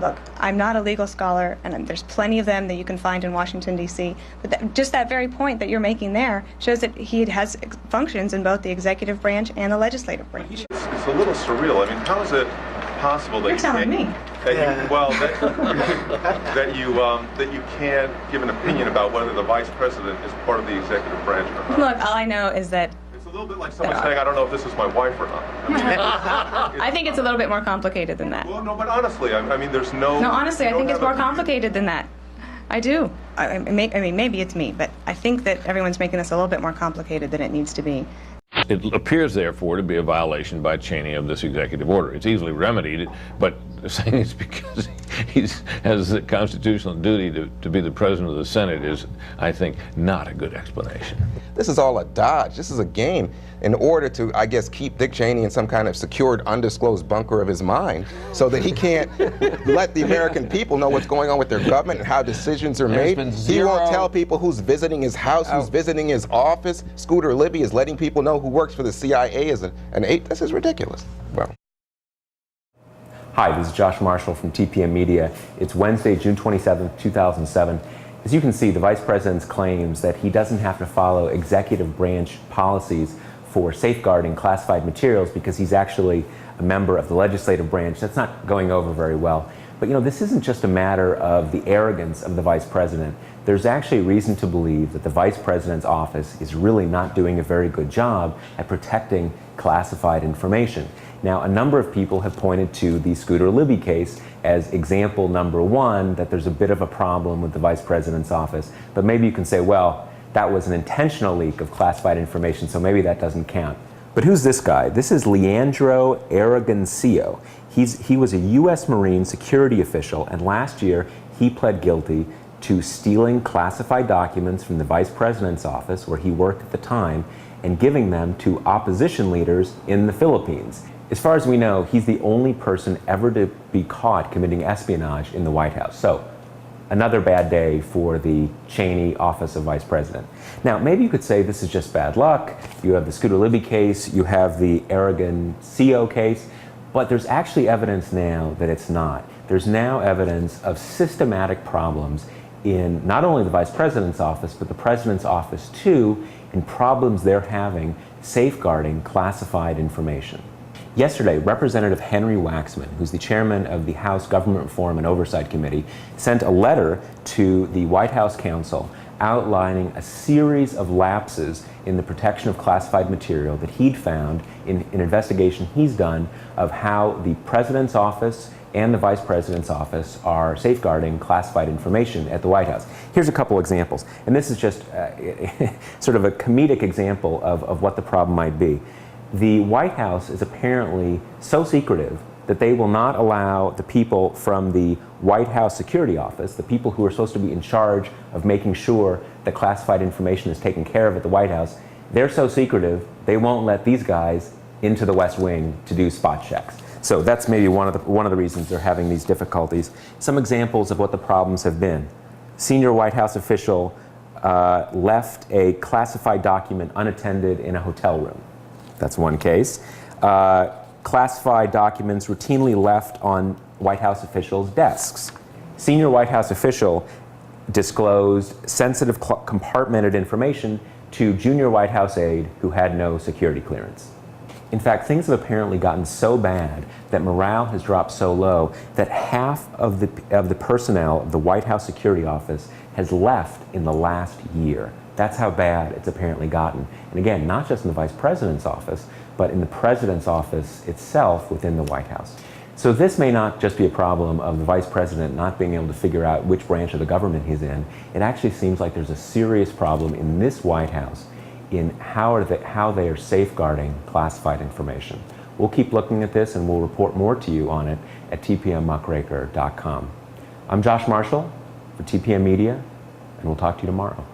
look, I'm not a legal scholar, and there's plenty of them that you can find in Washington, D.C., but just that very point that you're making there shows that he has functions in both the executive branch and the legislative branch. It's a little surreal. I mean, how is it possible that you're telling me that you can't give an opinion about whether the vice president is part of the executive branch or not? Look, all I know is that it's a little bit like someone saying, I don't know if this is my wife or not. I mean, I think it's a little bit more complicated than that. Well, no, but honestly, I mean, there's no... No, honestly, I think it's more complicated than that. I do. I mean, maybe it's me, but I think that everyone's making this a little bit more complicated than it needs to be. It appears, therefore, to be a violation by Cheney of this executive order. It's easily remedied, but saying it's because he has the constitutional duty to be the president of the Senate is, I think, not a good explanation. This is all a dodge. This is a game in order to, I guess, keep Dick Cheney in some kind of secured, undisclosed bunker of his mind so that he can't let the American people know what's going on with their government and how decisions are made. He won't tell people who's visiting his house, who's visiting his office. Scooter Libby is letting people know who works for the CIA as an aide. This is ridiculous. Well. Hi, this is Josh Marshall from TPM Media. It's Wednesday, June 27, 2007. As you can see, the Vice President's claims that he doesn't have to follow executive branch policies for safeguarding classified materials because he's actually a member of the legislative branch. That's not going over very well. But you know, this isn't just a matter of the arrogance of the Vice President. There's actually reason to believe that the Vice President's office is really not doing a very good job at protecting classified information. Now, a number of people have pointed to the Scooter Libby case as example number one, that there's a bit of a problem with the Vice President's office. But maybe you can say, well, that was an intentional leak of classified information, so maybe that doesn't count. But who's this guy? This is Leandro Aragoncio. He was a U.S. Marine security official, and last year he pled guilty to stealing classified documents from the Vice President's office, where he worked at the time, and giving them to opposition leaders in the Philippines. As far as we know, he's the only person ever to be caught committing espionage in the White House. So, another bad day for the Cheney office of Vice President. Now, maybe you could say this is just bad luck. You have the Scooter Libby case, you have the Aragoncio case, but there's actually evidence now that it's not. There's now evidence of systematic problems in not only the Vice President's office, but the President's office too, and problems they're having safeguarding classified information. Yesterday, Representative Henry Waxman, who's the chairman of the House Government Reform and Oversight Committee, sent a letter to the White House counsel outlining a series of lapses in the protection of classified material that he'd found in an investigation he's done of how the President's office and the Vice President's office are safeguarding classified information at the White House. Here's a couple examples, and this is just sort of a comedic example of what the problem might be. The White House is apparently so secretive that they will not allow the people from the White House Security Office, the people who are supposed to be in charge of making sure that classified information is taken care of at the White House, they're so secretive they won't let these guys into the West Wing to do spot checks. So that's maybe one of the reasons they're having these difficulties. Some examples of what the problems have been. Senior White House official left a classified document unattended in a hotel room. That's one case. Classified documents routinely left on White House officials' desks. Senior White House official disclosed sensitive compartmented information to junior White House aide who had no security clearance. In fact, things have apparently gotten so bad that morale has dropped so low that half of the personnel of the White House Security Office has left in the last year. That's how bad it's apparently gotten. And again, not just in the Vice President's office, but in the President's office itself within the White House. So this may not just be a problem of the Vice President not being able to figure out which branch of the government he's in. It actually seems like there's a serious problem in this White House in how they are safeguarding classified information. We'll keep looking at this and we'll report more to you on it at tpmmuckraker.com. I'm Josh Marshall for TPM Media, and we'll talk to you tomorrow.